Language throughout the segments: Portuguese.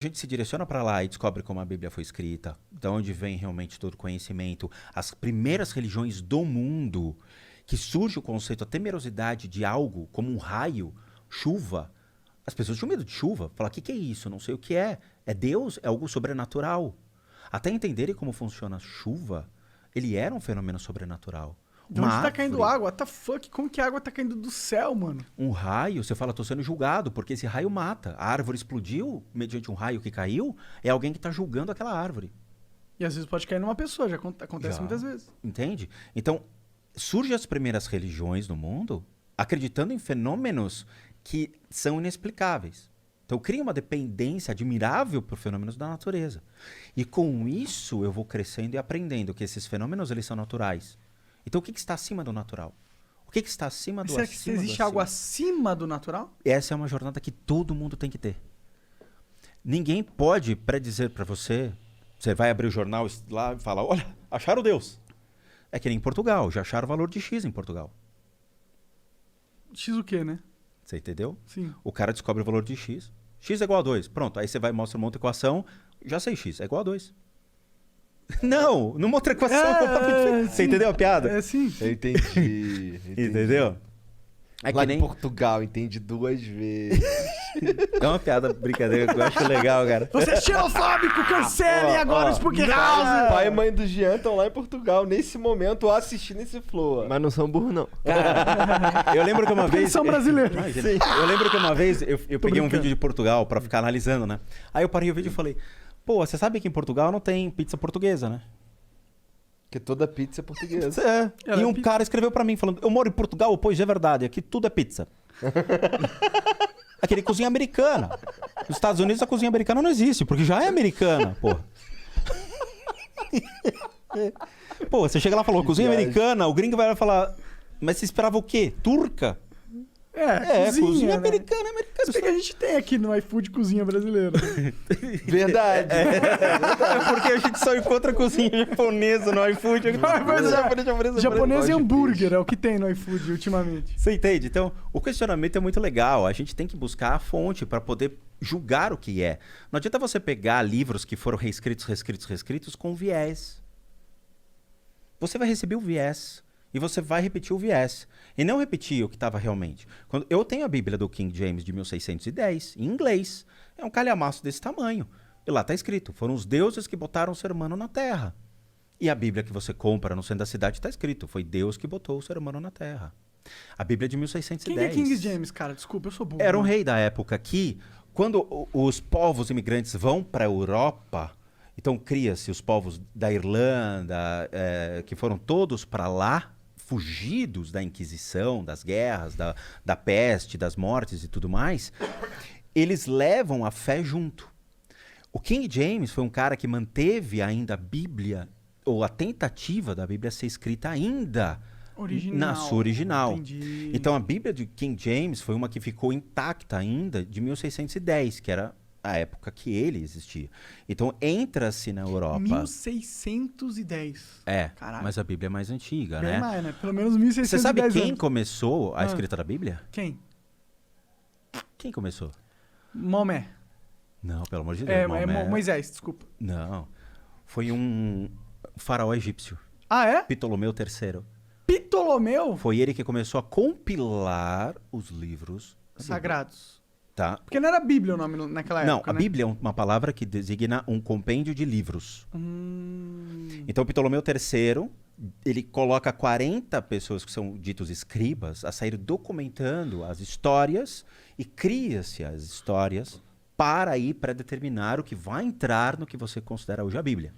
A gente se direciona para lá e descobre como a Bíblia foi escrita, de onde vem realmente todo o conhecimento, as primeiras religiões do mundo, que surge o conceito, a temerosidade de algo como um raio, chuva. As pessoas tinham medo de chuva, falar, o que é isso? Não sei o que é. É Deus? É algo sobrenatural. Até entenderem como funciona a chuva, ele era um fenômeno sobrenatural. De onde tá caindo água? What the fuck? Como que a água tá caindo do céu, mano? Um raio, você fala, tô sendo julgado, porque esse raio mata. A árvore explodiu mediante um raio que caiu, é alguém que tá julgando aquela árvore. E às vezes pode cair numa pessoa, já acontece muitas vezes. Entende? Então, surgem as primeiras religiões no mundo acreditando em fenômenos que são inexplicáveis. Então, cria uma dependência admirável por fenômenos da natureza. E com isso, eu vou crescendo e aprendendo que esses fenômenos eles são naturais. Então, o que está acima do natural? O que está acima do Será acima? que existe algo acima do natural? Essa é uma jornada que todo mundo tem que ter. Ninguém pode predizer para você. Você vai abrir o jornal lá e falar, olha, acharam Deus. É que nem em Portugal, já acharam o valor de X em Portugal. X o quê, né? Você entendeu? Sim. O cara descobre o valor de X. X é igual a 2. Pronto, aí você vai e mostra uma outra equação. Já sei X, é igual a 2. Não, numa outra equação. Você entendeu a piada? É, sim. Eu entendi. Entendeu? É Lá que nem... em Portugal, entendi 2 vezes. É uma piada, brincadeira, que eu acho legal, cara. Você é xenofóbico, cancelem agora o Spook House! Pai e mãe do Jean estão lá em Portugal, nesse momento, assistindo esse flow. Mas não são burros, não. Cara, eu lembro que uma vez... Eles são brasileiros. Eu lembro que uma vez eu peguei um vídeo de Portugal pra ficar analisando, né? Aí eu parei o vídeo e falei, pô, você sabe que em Portugal não tem pizza portuguesa, né? Porque toda pizza é portuguesa. É. Ela E é um pizza. cara escreveu pra mim falando, eu moro em Portugal, pois é verdade, aqui tudo é pizza. Aquele cozinha americana. Nos Estados Unidos a cozinha americana não existe, porque já é americana, porra. Pô, você chega lá e falou, cozinha americana, o gringo vai falar, mas você esperava o quê? Turca? Cozinha né? americana, Se bem que a gente tem aqui no iFood cozinha brasileira. Verdade. É porque a gente só encontra cozinha japonesa no iFood. Japonês e de hambúrguer peixe. é o que tem no iFood ultimamente. Você entende? Então, o questionamento é muito legal. A gente tem que buscar a fonte para poder julgar o que é. Não adianta você pegar livros que foram reescritos com viés. Você vai receber o viés e você vai repetir o viés. E não repetir o que estava realmente. Eu tenho a Bíblia do King James de 1610, em inglês. É um calhamaço desse tamanho. E lá está escrito, foram os deuses que botaram o ser humano na terra. E a Bíblia que você compra no centro da cidade está escrito, foi Deus que botou o ser humano na terra. A Bíblia é de 1610. Quem é King James, cara? Desculpa, eu sou burro. Era um rei da época que, quando os povos imigrantes vão para a Europa, então cria-se os povos da Irlanda, que foram todos para lá, fugidos da Inquisição, das guerras, da peste, das mortes e tudo mais, eles levam a fé junto. O King James foi um cara que manteve ainda a Bíblia, ou a tentativa da Bíblia ser escrita ainda na sua original. Entendi. Então a Bíblia de King James foi uma que ficou intacta ainda de 1610, que era a época que ele existia. Então entra-se na Europa. 1610. Caralho. Mas a Bíblia é mais antiga, Bem né? mais, né? Pelo menos 1610 Você sabe quem anos. começou a escrita da Bíblia? Quem? Quem começou? Maomé. Não, pelo amor de Deus. Maomé. Moisés, desculpa. Não. Foi um faraó egípcio, Ah, é? Ptolomeu III. Ptolomeu? Foi ele que começou a compilar os livros da Bíblia, Sagrados. tá? Porque não era Bíblia o nome naquela Não, época, a né? Bíblia é uma palavra que designa um compêndio de livros. Então, Ptolomeu III, ele coloca 40 pessoas que são ditos escribas a sair documentando as histórias e cria-se as histórias para aí predeterminar o que vai entrar no que você considera hoje a Bíblia.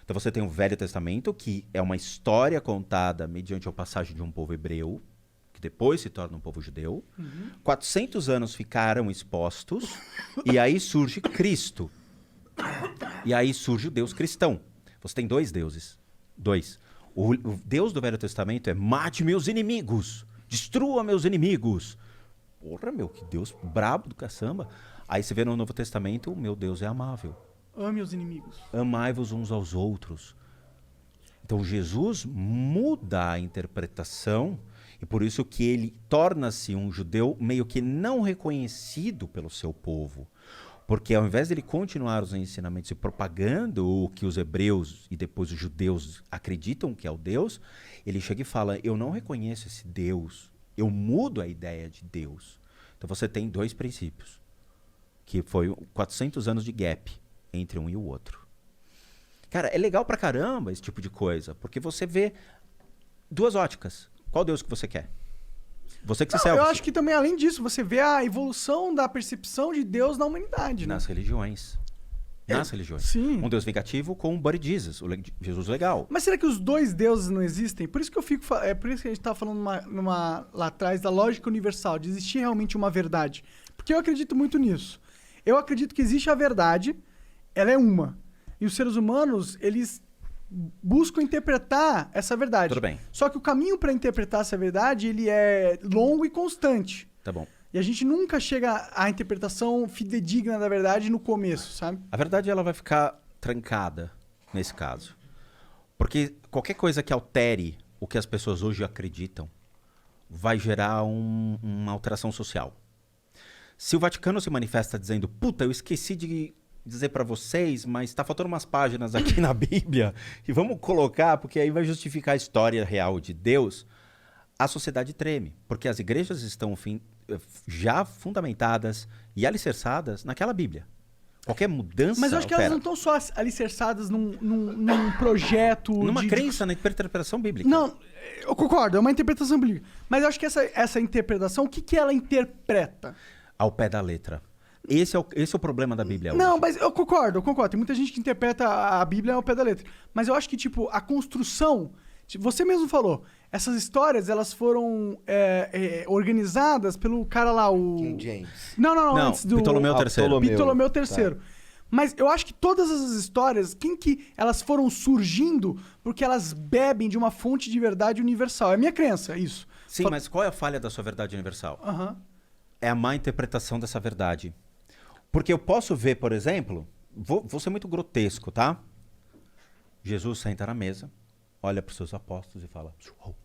Então você tem o Velho Testamento, que é uma história contada mediante a passagem de um povo hebreu, que depois se torna um povo judeu. 400 anos ficaram expostos, e aí surge Cristo. E aí surge o Deus cristão. Você tem dois deuses. Dois. O Deus do Velho Testamento é mate meus inimigos, destrua meus inimigos. Porra, meu, que Deus brabo do caçamba. Aí você vê no Novo Testamento, o meu Deus é amável. Ame os inimigos. Amai-vos uns aos outros. Então Jesus muda a interpretação e por isso que ele torna-se um judeu meio que não reconhecido pelo seu povo. Porque ao invés dele continuar os ensinamentos e propagando o que os hebreus e depois os judeus acreditam que é o Deus, ele chega e fala, eu não reconheço esse Deus, eu mudo a ideia de Deus. Então você tem dois princípios, que foi 400 anos de gap entre um e o outro. Cara, é legal pra caramba esse tipo de coisa, porque você vê duas óticas. Qual Deus que você quer? Você que se serve. Eu acho que também, além disso, você vê a evolução da percepção de Deus na humanidade, né? Nas religiões. Nas religiões. Sim. Um Deus vingativo com um Buddy Jesus, Jesus legal. Mas será que os dois deuses não existem? Por isso que eu fico. É por isso que a gente estava falando lá atrás da lógica universal, de existir realmente uma verdade. Porque eu acredito muito nisso. Eu acredito que existe a verdade, ela é uma. E os seres humanos, eles buscam interpretar essa verdade. Tudo bem. Só que o caminho para interpretar essa verdade, ele é longo e constante. Tá bom. E a gente nunca chega à interpretação fidedigna da verdade no começo, sabe? A verdade ela vai ficar trancada nesse caso. Porque qualquer coisa que altere o que as pessoas hoje acreditam vai gerar uma alteração social. Se o Vaticano se manifesta dizendo, puta, eu esqueci de dizer pra vocês, mas tá faltando umas páginas aqui na Bíblia e vamos colocar, porque aí vai justificar a história real de Deus, a sociedade treme, porque as igrejas estão já fundamentadas e alicerçadas naquela Bíblia. Qualquer mudança... Mas eu acho que elas não estão só alicerçadas num projeto... Numa crença, na interpretação bíblica. Não, eu concordo, é uma interpretação bíblica. Mas eu acho que essa interpretação, o que ela interpreta? Ao pé da letra. Esse é o problema da Bíblia hoje. Não, mas eu concordo. Tem muita gente que interpreta a Bíblia ao pé da letra. Mas eu acho que, tipo, a construção... Você mesmo falou, essas histórias, elas foram organizadas pelo cara lá, o... King James. Não, antes do... Ptolomeu III. Ptolomeu III. Tá. Mas eu acho que todas essas histórias, elas foram surgindo porque elas bebem de uma fonte de verdade universal. É a minha crença, isso. Sim, mas qual é a falha da sua verdade universal? É a má interpretação dessa verdade. Porque eu posso ver, por exemplo, vou ser muito grotesco, tá? Jesus senta na mesa, olha para os seus apóstolos e fala... Uou.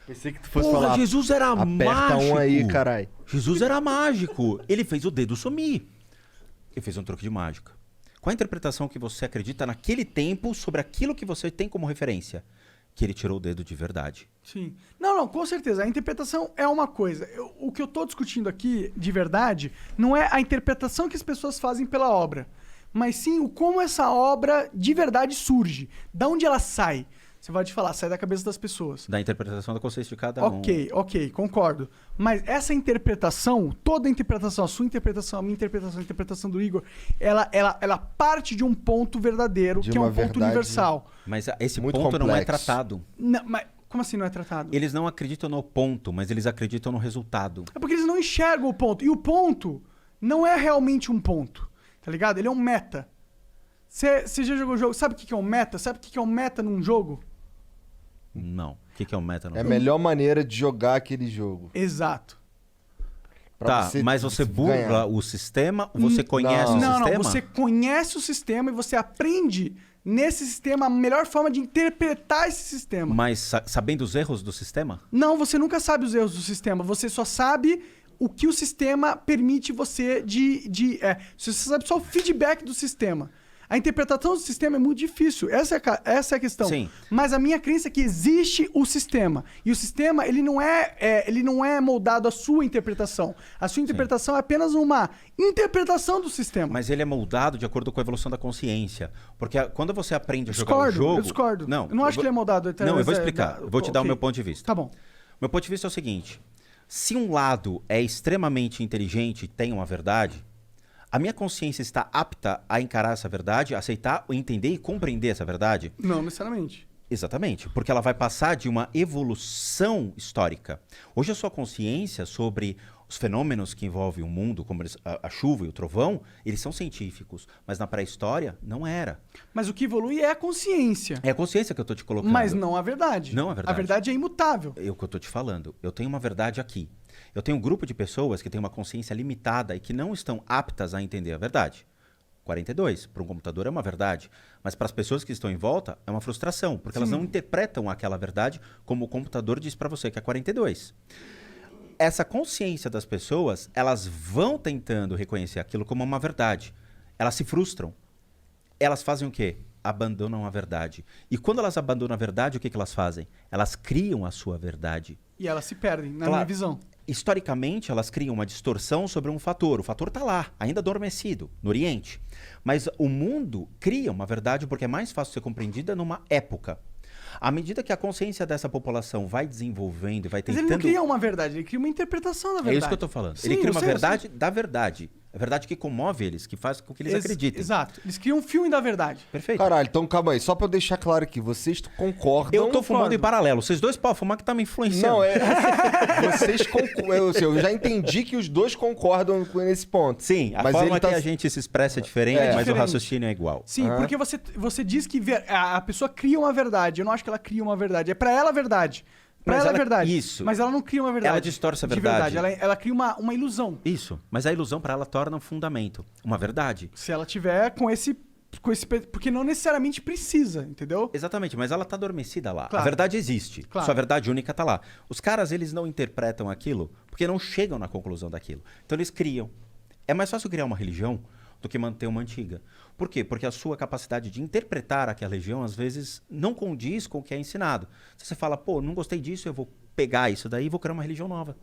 Pensei que tu fosse falar... Jesus era mágico. Aperta um aí, carai. Jesus era mágico. Ele fez o dedo sumir. Ele fez um truque de mágica. Qual a interpretação que você acredita naquele tempo sobre aquilo que você tem como referência? Que ele tirou o dedo de verdade. Sim. Não, com certeza. A interpretação é uma coisa. O que eu tô discutindo aqui, de verdade, não é a interpretação que as pessoas fazem pela obra, mas sim o como essa obra de verdade surge. Da onde ela sai. Você vai te falar, sai da cabeça das pessoas. Da interpretação da consciência de cada um. Ok, concordo. Mas essa interpretação, toda a interpretação, a sua interpretação, a minha interpretação, a interpretação do Igor, ela parte de um ponto verdadeiro, que é um ponto universal. Mas esse muito ponto complexo. não é tratado. Não, mas como assim não é tratado? Eles não acreditam no ponto, mas eles acreditam no resultado. É porque eles não enxergam o ponto. E o ponto não é realmente um ponto, tá ligado? Ele é um meta. Você já jogou o jogo? Sabe o que é um meta? Sabe o que é um meta num jogo? Não. O que é um meta? É a melhor maneira de jogar aquele jogo. Exato. Tá, mas você burla o sistema? Você conhece o sistema? Não, você conhece o sistema e você aprende nesse sistema a melhor forma de interpretar esse sistema. Mas sabendo os erros do sistema? Não, você nunca sabe os erros do sistema. Você só sabe o que o sistema permite você você sabe só o feedback do sistema. A interpretação do sistema é muito difícil. Essa é a questão. Sim. Mas a minha crença é que existe o sistema. E o sistema, ele não é moldado à sua interpretação. A sua interpretação é apenas uma interpretação do sistema. Mas ele é moldado de acordo com a evolução da consciência. Porque quando você aprende a jogar o jogo... Eu discordo. Não, eu não acho que ele é moldado. Não, eu vou explicar. Vou te dar o meu ponto de vista. Tá bom. Meu ponto de vista é o seguinte. Se um lado é extremamente inteligente e tem uma verdade... A minha consciência está apta a encarar essa verdade, aceitar, entender e compreender essa verdade? Não necessariamente. Exatamente, porque ela vai passar de uma evolução histórica. Hoje a sua consciência sobre os fenômenos que envolvem o mundo, como a chuva e o trovão, eles são científicos, mas na pré-história não era. Mas o que evolui é a consciência. É a consciência que eu estou te colocando. Mas não a verdade. Não a verdade. A verdade é imutável. É o que eu estou te falando. Eu tenho uma verdade aqui. Eu tenho um grupo de pessoas que têm uma consciência limitada e que não estão aptas a entender a verdade. 42, para um computador é uma verdade, mas para as pessoas que estão em volta é uma frustração, porque elas não interpretam aquela verdade como o computador diz para você, que é 42. essa consciência das pessoas, elas vão tentando reconhecer aquilo como uma verdade. Elas se frustram. Elas fazem o quê? Abandonam a verdade. E quando elas abandonam a verdade, o que elas fazem? Elas criam a sua verdade. E elas se perdem, na Claro. minha visão. Historicamente, elas criam uma distorção sobre um fator. O fator está lá, ainda adormecido, no Oriente. Mas o mundo cria uma verdade porque é mais fácil ser compreendida numa época. À medida que a consciência dessa população vai desenvolvendo e vai Mas tentando... ele não cria uma verdade, ele cria uma interpretação da verdade. É isso que eu estou falando. Sim, Ele cria eu uma sei, eu verdade da verdade. A verdade que comove eles, que faz com que eles acreditem. Exato. Eles criam um filme da verdade. Perfeito. Caralho, então calma aí. Só pra eu deixar claro aqui. Vocês concordam... Eu tô fumando em paralelo. Vocês dois podem fumar que tá me influenciando. Não, vocês concordam. Eu já entendi que os dois concordam nesse ponto. Sim, a Mas forma ele tá- que a gente se expressa é diferente, É mas o diferente. raciocínio é igual. Sim, Aham. porque você diz que a pessoa cria uma verdade. Eu não acho que ela cria uma verdade. É pra ela a verdade. Pra Mas ela é ela- verdade. isso. Mas ela não cria uma verdade. Ela distorce a de verdade. Ela cria uma ilusão. Isso. Mas a ilusão para ela torna um fundamento. Uma verdade. Se ela tiver com esse. Porque não necessariamente precisa, entendeu? Exatamente, mas ela tá adormecida lá. Claro. A verdade existe. Claro. Sua verdade única tá lá. Os caras, eles não interpretam aquilo porque não chegam na conclusão daquilo. Então eles criam. É mais fácil criar uma religião do que manter uma antiga. Por quê? Porque a sua capacidade de interpretar aquela religião, às vezes, não condiz com o que é ensinado. Se você fala, pô, não gostei disso, eu vou pegar isso daí e vou criar uma religião nova.